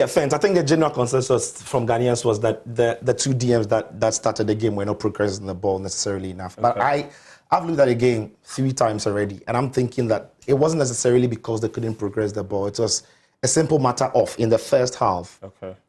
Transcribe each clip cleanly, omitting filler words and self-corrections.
Yeah, Fence, I think the general consensus from Ghanaians was that the two DMs that started the game were not progressing the ball necessarily enough. Okay. But I've looked at the game 3 times already, and I'm thinking that it wasn't necessarily because they couldn't progress the ball. It was a simple matter of, in the first half,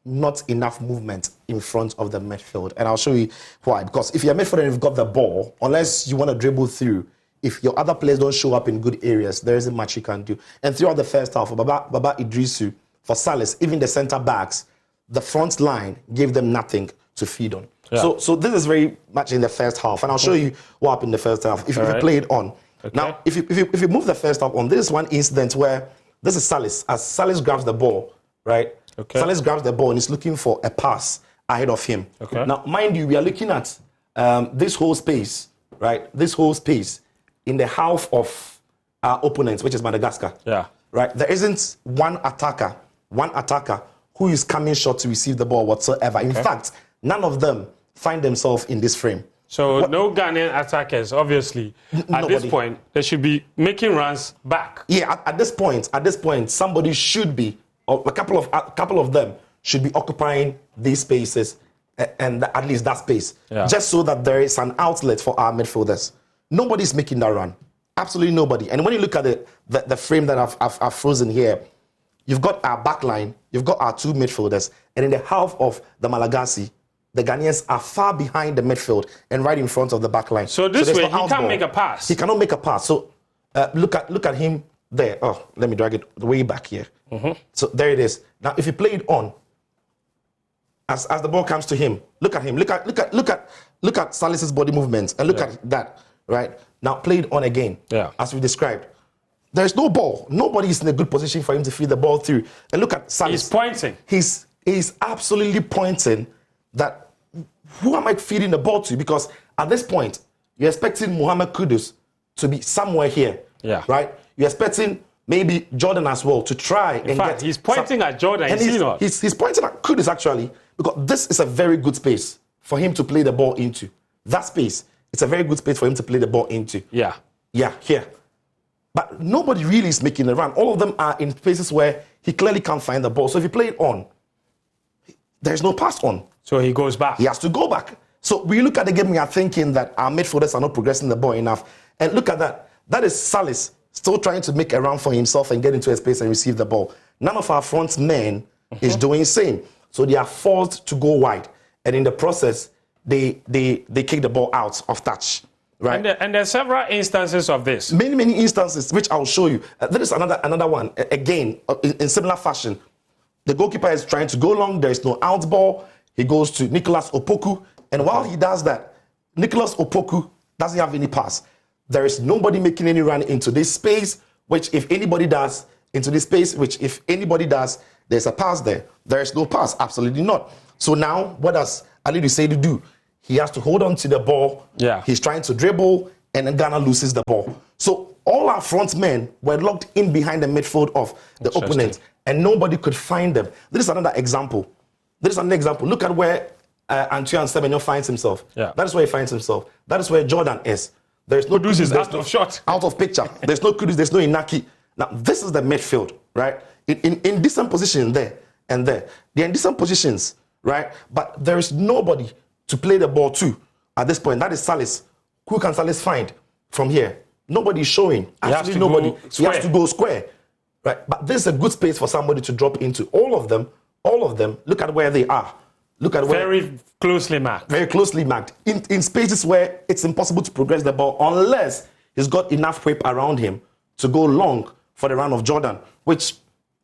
not enough movement in front of the midfield. And I'll show you why. Because if you're a midfielder and you've got the ball, unless you want to dribble through, if your other players don't show up in good areas, there isn't much you can do. And throughout the first half, for Baba Idrisu, for Salis, even the centre backs, the front line gave them nothing to feed on. Yeah. So this is very much in the first half. And I'll show you what happened in the first half if you play it on. Okay. Now, if you move the first half on, this is one incident where this is Salis. As Salis grabs the ball, right? Okay. Salis grabs the ball and he's looking for a pass ahead of him. Okay. Now, mind you, we are looking at this whole space, right? This whole space in the half of our opponents, which is Madagascar. Yeah. Right? There isn't one attacker who is coming short to receive the ball whatsoever. In fact, none of them find themselves in this frame. So no Ghanaian attackers, obviously. At this point, they should be making runs back. Yeah, at this point, somebody should be, or a couple of them should be occupying these spaces, and at least that space, just so that there is an outlet for our midfielders. Nobody's making that run. Absolutely nobody. And when you look at the frame that I've frozen here, you've got our back line, you've got our 2 midfielders, and in the half of the Malagasy, the Ghanaians are far behind the midfield and right in front of the back line. So this way, he can't make a pass. He cannot make a pass. So look at him there. Oh, let me drag it way back here. So there it is. Now, if you play it on, as the ball comes to him, look at him. Look at Salis's body movements and look at that. Right? Now play it on again, as we described. There's no ball. Nobody is in a good position for him to feed the ball through. And look at Salis. He's pointing. He's absolutely pointing that who am I feeding the ball to? Because at this point, you're expecting Mohamed Kudus to be somewhere here. Yeah. Right? You're expecting maybe Jordan as well to try and get... he's pointing at Jordan. And he's pointing at Kudus, actually, because this is a very good space for him to play the ball into. That space. It's a very good space for him to play the ball into. Yeah. Yeah, here. But nobody really is making a run. All of them are in places where he clearly can't find the ball. So if you play it on, there's no pass on. So he goes back. He has to go back. So we look at the game, we are thinking that our midfielders are not progressing the ball enough. And look at that. That is Salis still trying to make a run for himself and get into a space and receive the ball. None of our front men is doing the same. So they are forced to go wide. And in the process, they kick the ball out of touch, right? And there are several instances of this. Many instances, which I'll show you. There is another one, again, in similar fashion. The goalkeeper is trying to go long. There is no out ball. He goes to Nicholas Opoku. And while he does that, Nicholas Opoku doesn't have any pass. There is nobody making any run into this space, which if anybody does, into this space, which if anybody does, there's a pass there. There is no pass. Absolutely not. So now, what does Ali say to do? He has to hold on to the ball. Yeah. He's trying to dribble, and then Ghana loses the ball. So all our front men were locked in behind the midfield of the opponent, and nobody could find them. This is another example. Look at where Antoine Semenyo finds himself. Yeah. That is where he finds himself. That is where Jordan is. There's no Kudus, is out of shot. Out of picture. There's no Kudus, there's no Inaki. Now, this is the midfield, right? In decent position there and there. They're in decent positions, right? But there is nobody to play the ball to at this point. That is Salis. Who can Salis find from here? Nobody is showing. Absolutely nobody. He has to go square. Right? But this is a good space for somebody to drop into. All of them, look at where they are. Look at where... Very closely marked. Very closely marked. In spaces where it's impossible to progress the ball unless he's got enough whip around him to go long for the run of Jordan, which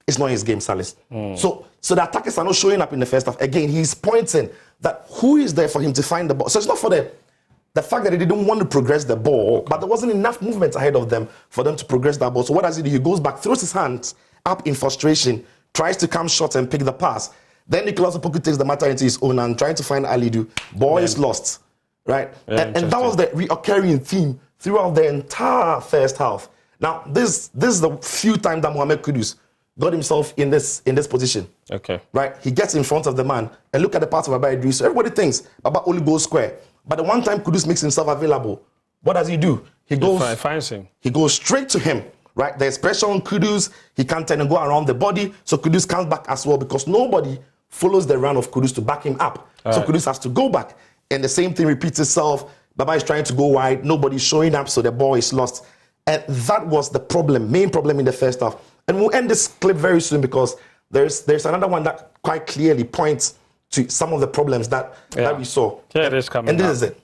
is not his game, Salis. So the attackers are not showing up in the first half. Again, he's pointing that who is there for him to find the ball. So it's not for the fact that they didn't want to progress the ball, but there wasn't enough movement ahead of them for them to progress that ball. So what does he do? He goes back, throws his hands up in frustration, tries to come short and pick the pass. Then Nicolas Opoku takes the matter into his own and trying to find Alidu. Ball is lost, right? And that was the recurring theme throughout the entire first half. Now, this is the few times that Mohamed Kudus got himself in this position. Okay. Right? He gets in front of the man and look at the pass of Baba Idris. So everybody thinks Baba only goes square. But the one time Kudus makes himself available, what does he do? He goes straight to him, right? There's pressure on Kudus. He can't turn and go around the body. So Kudus comes back as well because nobody follows the run of Kudus to back him up. So Kudus has to go back. And the same thing repeats itself. Baba is trying to go wide. Nobody's showing up, so the ball is lost. And that was the problem, main problem in the first half. And we'll end this clip very soon because there's another one that quite clearly points to some of the problems that we saw. Yeah, it is coming. And this is it.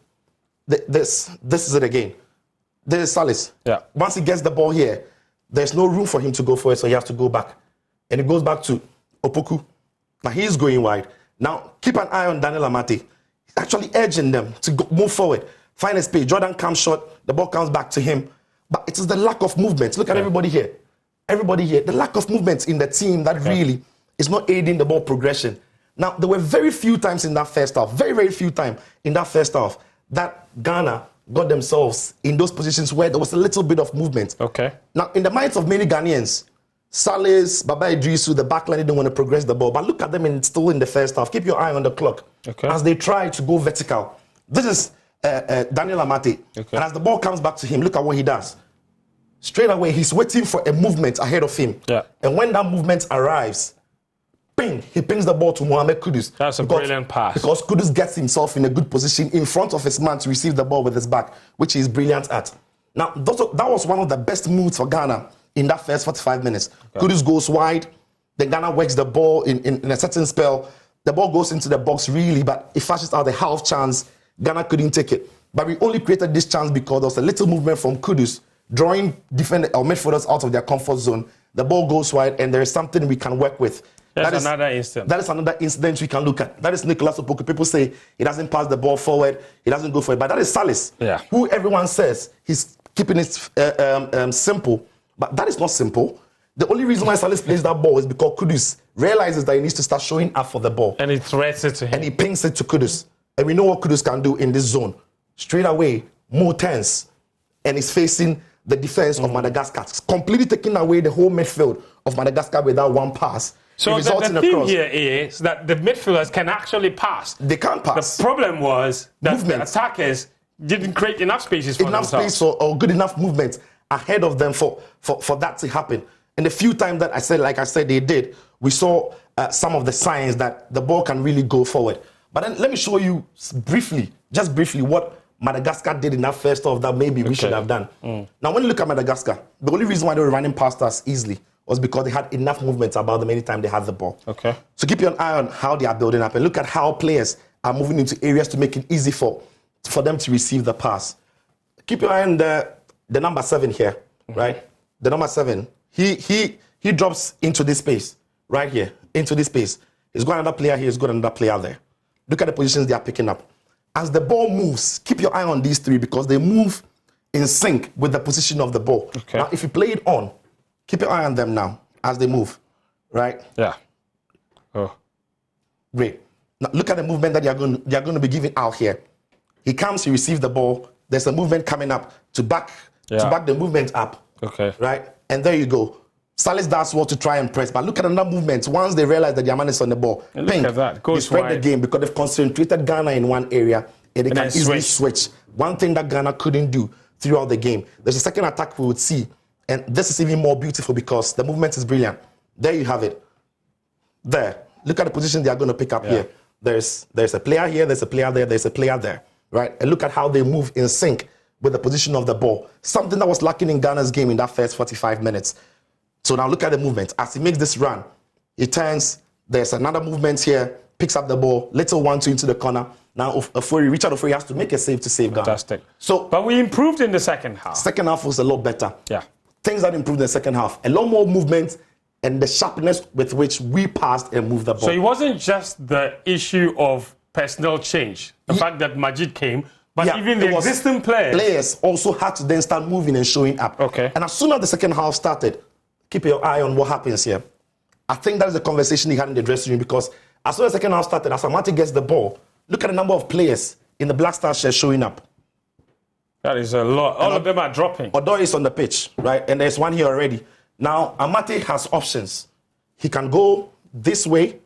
This is it again. This is Salis. Yeah. Once he gets the ball here, there's no room for him to go for it, so he has to go back. And it goes back to Opoku. Now he's going wide. Now keep an eye on Daniel Amate. He's actually urging them to move forward. Find a space. Jordan comes short. The ball comes back to him. But it is the lack of movement. Look at everybody here. Everybody here. The lack of movement in the team that really is not aiding the ball progression. Now, there were very few times in that first half, very, very few times in that first half that Ghana got themselves in those positions where there was a little bit of movement. Okay. Now, in the minds of many Ghanaians, Salis, Baba Idrisu, the backline didn't want to progress the ball. But look at them still in the first half. Keep your eye on the clock as they try to go vertical. This is Daniel Amate. And as the ball comes back to him, look at what he does. Straight away, he's waiting for a movement ahead of him. Yeah. And when that movement arrives, ping, he pings the ball to Mohamed Kudus. That's a brilliant pass. Because Kudus gets himself in a good position in front of his man to receive the ball with his back, which he's brilliant at. Now, that was one of the best moves for Ghana in that first 45 minutes. Kudus goes wide, then Ghana works the ball in a certain spell. The ball goes into the box really, but it flashes out a half chance. Ghana couldn't take it. But we only created this chance because there was a little movement from Kudus, drawing defender or midfielders out of their comfort zone. The ball goes wide, and there is something we can work with. That is another incident. That is another incident we can look at. That is Nicolas Opoku. People say he doesn't pass the ball forward, he doesn't go for it. But that is Salis, who everyone says he's keeping it simple. But that is not simple. The only reason why Salis plays that ball is because Kudus realizes that he needs to start showing up for the ball. And he threats it to him. And he pings it to Kudus. And we know what Kudus can do in this zone. Straight away, more tense. And he's facing the defense of Madagascar. It's completely taking away the whole midfield of Madagascar with that one pass. So the thing here is that the midfielders can actually pass. They can't pass. The problem was that the attackers didn't create enough spaces for themselves. Enough space or good enough movement ahead of them for that to happen. And the few times that I said, like I said, they did, we saw some of the signs that the ball can really go forward. But then let me show you briefly, just briefly, what Madagascar did in that first half that maybe we should have done. Now, when you look at Madagascar, the only reason why they were running past us easily was because they had enough movement about them anytime they had the ball. So keep your eye on how they are building up and look at how players are moving into areas to make it easy for them to receive the pass. Keep your eye on the number 7 here, right? The number 7, he drops into this space, right here, into this space. He's got another player here, he's got another player there. Look at the positions they are picking up. As the ball moves, keep your eye on these 3 because they move in sync with the position of the ball. Now, if you play it on, keep your eye on them now as they move, right? Yeah. Great. Now, look at the movement that they are going to be giving out here. He comes, he receives the ball. There's a movement coming up to back the movement up. Right? And there you go. Salis does well to try and press, but look at another movement. Once they realize that their man is on the ball, look at that. They spread the game because they've concentrated Ghana in one area and they can easily switch. One thing that Ghana couldn't do throughout the game. There's a second attack we would see, and this is even more beautiful because the movement is brilliant. There you have it. There. Look at the position they are going to pick up here. There's a player here, there's a player there, there's a player there. Right? And look at how they move in sync with the position of the ball. Something that was lacking in Ghana's game in that first 45 minutes. So now look at the movement. As he makes this run, he turns, there's another movement here, picks up the ball, little 1-2 into the corner. Now Richard Ofori has to make a save to save Ghana. Fantastic. But we improved in the second half. Second half was a lot better. Things that improved in the second half. A lot more movement and the sharpness with which we passed and moved the ball. So it wasn't just the issue of personnel change, the fact that Majid came, but even the existing players also had to then start moving and showing up. And as soon as the second half started, keep your eye on what happens here. I think that is the conversation he had in the dressing room because as soon as the second half started, as Amate gets the ball, look at the number of players in the Black Star shirt showing up. That is a lot. All of them are dropping. Odo is on the pitch, right? And there's one here already. Now, Amate has options. He can go this way.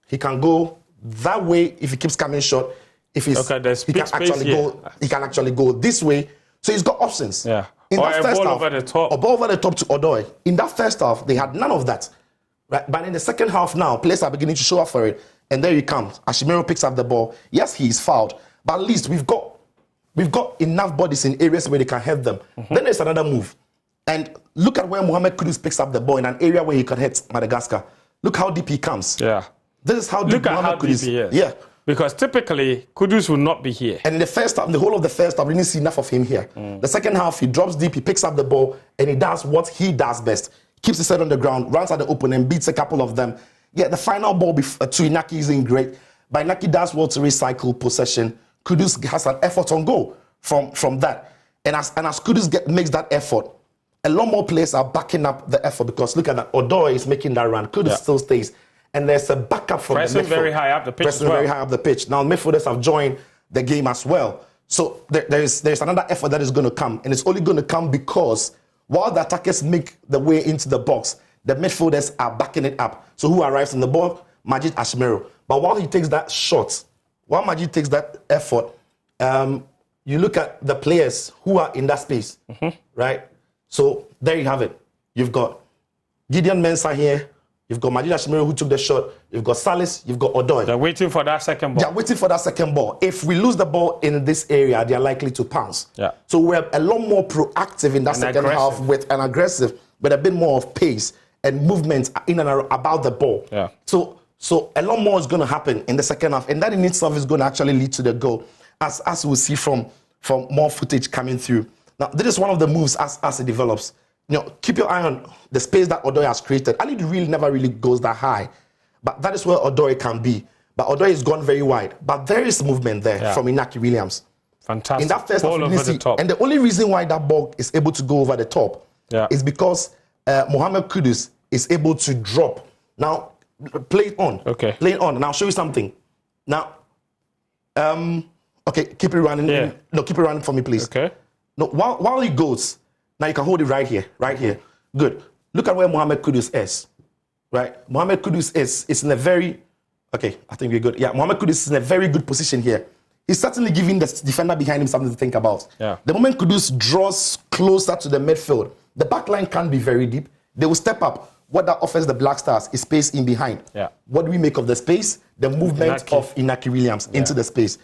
He can go that way if he keeps coming short. If he's, he can actually go this way. So he's got options. In or that a first ball half, over the top. a ball over the top to Odoi. In that first half, they had none of that. Right? But in the second half now, players are beginning to show up for it. And there he comes. Ashimero picks up the ball. Yes, he is fouled. But at least we've got enough bodies in areas where they can help them. Then there's another move. And look at where Mohamed Kudus picks up the ball in an area where he could hit Madagascar. Look how deep he comes. Yeah. This is how deep Mohamed Kudus is. Yeah. Because typically, Kudus will not be here. And in the first half, the whole of the first half, we didn't see enough of him here. The second half, he drops deep, he picks up the ball, and he does what he does best. Keeps his head on the ground, runs at the open, and beats a couple of them. Yeah, the final ball to Inaki isn't great, but Inaki does well to recycle possession. Kudus has an effort on goal from that. And as Kudus makes that effort, a lot more players are backing up the effort because look at that. Odoi is making that run. Kudus still stays. And there's a backup from Pressing the midfield. very high up the pitch. Pressing very high up the pitch. Now, midfielders have joined the game as well. So there's another effort that is going to come. And it's only going to come because while the attackers make the way into the box, the midfielders are backing it up. So who arrives on the ball? Majid Ashimero. But while he takes that shot, while Majid takes that effort, you look at the players who are in that space, right? So there you have it. You've got Gideon Mensah here. You've got Majid Ashimero who took the shot. You've got Salis. You've got Odoi. They're waiting for that second ball. They're waiting for that second ball. If we lose the ball in this area, they're likely to pounce. Yeah. So we're a lot more proactive in that second half with an aggressive, with a bit more of pace and movement in and about the ball. Yeah. So a lot more is going to happen in the second half, and that in itself is going to actually lead to the goal, as we'll see from more footage coming through. Now, this is one of the moves as it develops. You know, keep your eye on the space that Odoi has created. Ali never really goes that high, but that is where Odoi can be. But Odoi has gone very wide. But there is movement there from Inaki Williams. Fantastic. In that first ball half, over the top. And the only reason why that ball is able to go over the top is because Mohamed Kudus is able to drop. Now, play it on. Okay. Play it on, and I'll show you something. Now, okay, keep it running. Yeah. No, keep it running for me, please. Okay. No, while he goes, now you can hold it right here. Good. Look at where Mohamed Kudus is, right? Mohamed Kudus is in a very, okay, I think we're good. Yeah, Mohamed Kudus is in a very good position here. He's certainly giving the defender behind him something to think about. Yeah. The moment Kudus draws closer to the midfield, the back line can't be very deep. They will step up. What that offers the Black Stars is space in behind. Yeah. What do we make of the space? The movement of Inaki Williams into the space.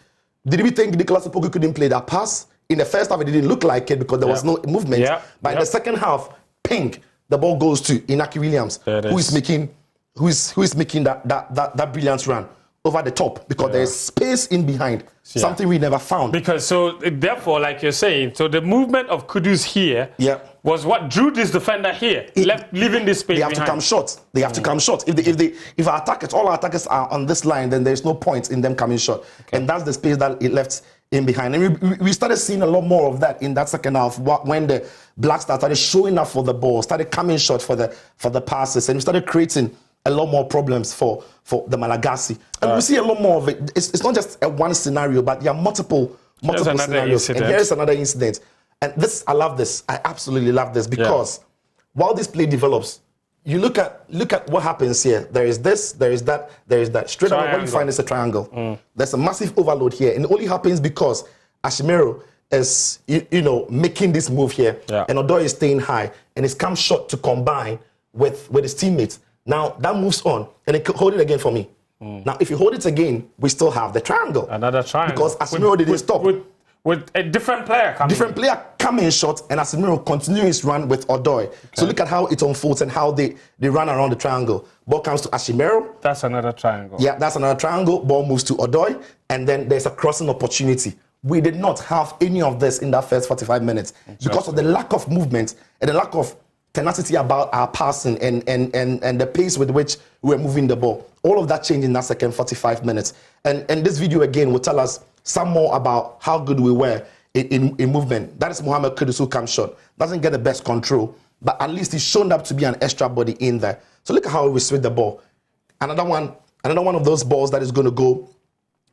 Did we think Nicolas Opoku couldn't play that pass? In the first half, it didn't look like it because there was no movement. Yeah. But in the second half, the ball goes to Inaki Williams, who is making that brilliant run over the top because there is space in behind, something we never found. Because therefore, like you're saying, so the movement of Kudus here was what drew this defender here, leaving this space. They have behind. to come short. They have to come short. If our attackers, all our attackers are on this line, then there's no point in them coming short, and that's the space that it left in behind. And we started seeing a lot more of that in that second half when the Black Stars started showing up for the ball, started coming short for the passes, and we started creating a lot more problems for the Malagasy. And we see a lot more of it. It's not just a one scenario, but there are multiple scenarios. And here is another incident. And this, I love this. I absolutely love this because while this play develops, you look at what happens here. There is this, there is that, there is that. Straight away, what you find is a triangle. There's a massive overload here, and it only happens because Ashimero is, making this move here, and Odoi is staying high, and it's come short to combine with his teammates. Now that moves on, and hold it again for me. Now, if you hold it again, we still have the triangle. Another triangle. Because Ashimero didn't stop. With a different player coming short, and Ashimero continues his run with Odoi. Okay. So look at how it unfolds and how they run around the triangle. Ball comes to Ashimero. That's another triangle. Yeah, that's another triangle. Ball moves to Odoi, and then there's a crossing opportunity. We did not have any of this in that first 45 minutes because of the lack of movement and the lack of tenacity about our passing and the pace with which we're moving the ball. All of that changed in that second 45 minutes. And this video again will tell us some more about how good we were in movement. That is Mohamed Kudus who comes short. Doesn't get the best control, but at least he's shown up to be an extra body in there. So look at how we switch the ball. Another one of those balls that is going to go,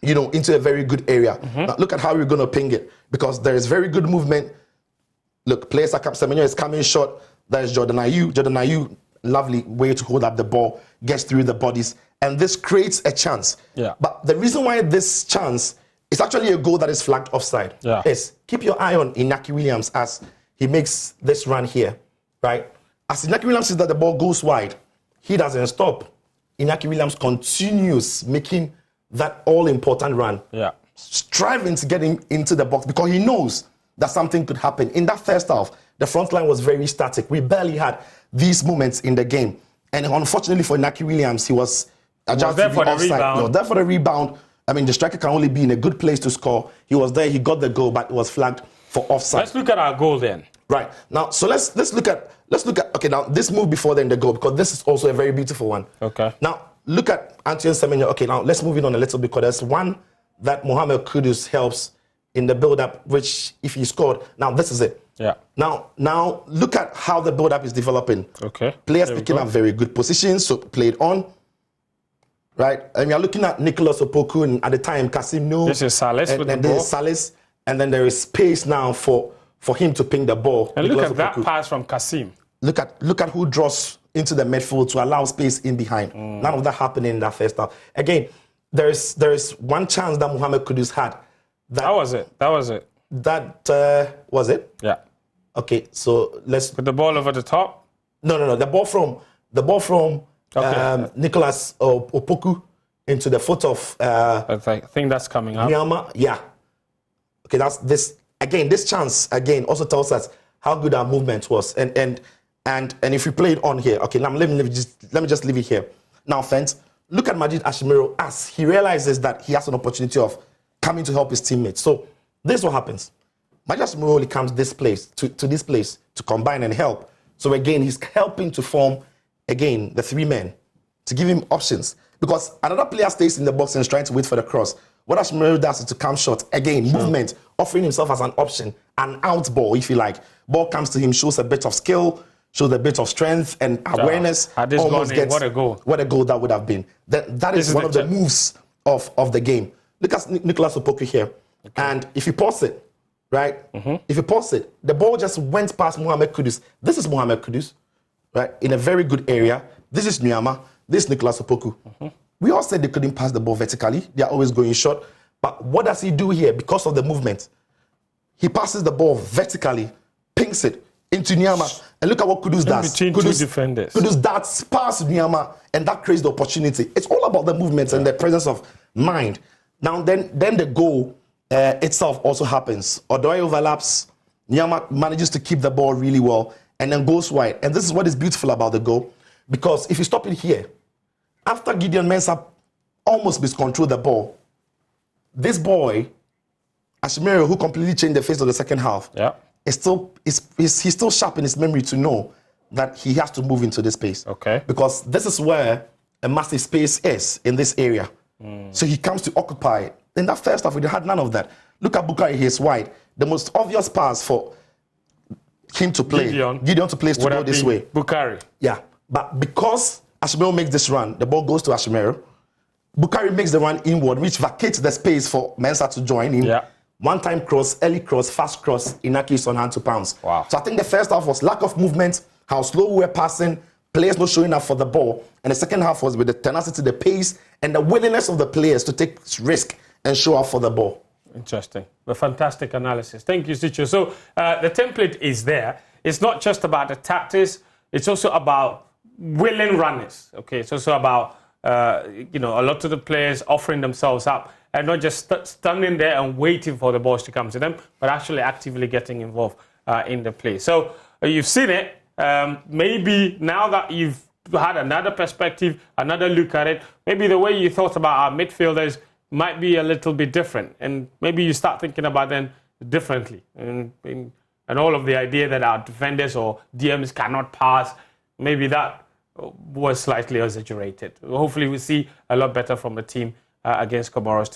into a very good area. Now look at how we're going to ping it because there is very good movement. Look, players like Semenyo is coming short. That is Jordan Ayew. Jordan Ayew, lovely way to hold up the ball, gets through the bodies, and this creates a chance. Yeah. But the reason why this chance is actually a goal that is flagged offside is keep your eye on Inaki Williams as he makes this run here, right? As Iñaki Williams sees that the ball goes wide, he doesn't stop. Iñaki Williams continues making that all-important run, striving to get into the box because he knows that something could happen. In that first half, the front line was very static. We barely had these moments in the game. And unfortunately for Iñaki Williams, he was there for the rebound. He was there for the rebound. I mean, the striker can only be in a good place to score. He was there, he got the goal, but it was flagged for offside. Let's look at our goal then. Right. Now, so let's look at okay, now this move before then the goal, because this is also a very beautiful one. Okay. Now, look at Antoine Semenyo. Okay, now let's move it on a little bit, because there's one that Mohamed Kudus helps in the build-up, which if he scored, now this is it. Yeah. Now look at how the build-up is developing. Okay. Players picking up very good positions, so played on. Right? And we are looking at Nicholas Opoku, and at the time, Kasim Nu. This is Salis with the ball. This is Salis, and then there is space now for him to ping the ball. And look at that pass from Kasim. Look at who draws into the midfield to allow space in behind. None of that happened in that first half. Again, there is one chance that Mohamed Kudus had. That was it. That was it. That was it? Yeah. Okay, so let's put the ball over the top. No. The ball from Nicholas Opoku into the foot of I think that's coming up. Myanmar. Yeah. Okay, that's this again. This chance again also tells us how good our movement was, and if we play it on here. Okay, now let me just leave it here. Now, friends, look at Majid Ashimiro as he realizes that he has an opportunity of coming to help his teammates. So this is what happens. Majid Ashimiro only comes this place to this place to combine and help. So again, he's helping to form again the three men to give him options, because another player stays in the box and is trying to wait for the cross. What Ashimiro does is to come short. Again, movement, offering himself as an option, an out ball, if you like. Ball comes to him, shows a bit of skill, shows a bit of strength and awareness. Had this gone in, what a goal. What a goal that would have been. That is one of the moves of the game. Look at Nicholas Opoku here. Okay. And if you pause it, right? If you pause it, the ball just went past Mohamed Kudus. This is Mohamed Kudus, right? In a very good area. This is Nyama. This is Nicholas Opoku. We all said they couldn't pass the ball vertically. They are always going short. But what does he do here because of the movement? He passes the ball vertically, pings it into Nyama. And look at what Kudus does. Between two defenders. Kudus darts past Nyama, and that creates the opportunity. It's all about the movement and the presence of mind. Now, then the goal itself also happens. Odoi overlaps. Nyama manages to keep the ball really well and then goes wide. And this is what is beautiful about the goal, because if you stop it here, after Gideon Mensah almost miscontrolled the ball, this boy, Ashimiro, who completely changed the face of the second half, he's still sharp in his memory to know that he has to move into this space. Okay. Because this is where a massive space is in this area. So he comes to occupy it. In that first half, we had none of that. Look at Bukari, he's wide. The most obvious pass for him to play, Gideon to play, is to go this way. Bukari. Yeah. But because Ashimiro makes this run, the ball goes to Ashimiro. Bukari makes the run inward, which vacates the space for Mensah to join in. Yeah. One-time cross, early cross, fast cross, Inaki is on hand to pounce. Wow. So I think the first half was lack of movement, how slow we were passing, players not showing up for the ball. And the second half was with the tenacity, the pace, and the willingness of the players to take risk and show up for the ball. Interesting. A fantastic analysis. Thank you, Sitso. So the template is there. It's not just about the tactics. It's also about willing runners. Okay, it's also about a lot of the players offering themselves up and not just standing there and waiting for the balls to come to them, but actually actively getting involved in the play. So you've seen it. Maybe now that you've had another perspective, another look at it, maybe the way you thought about our midfielders might be a little bit different, and maybe you start thinking about them differently. And all of the idea that our defenders or DMs cannot pass, maybe that was slightly exaggerated. Hopefully we'll see a lot better from the team against Comoros.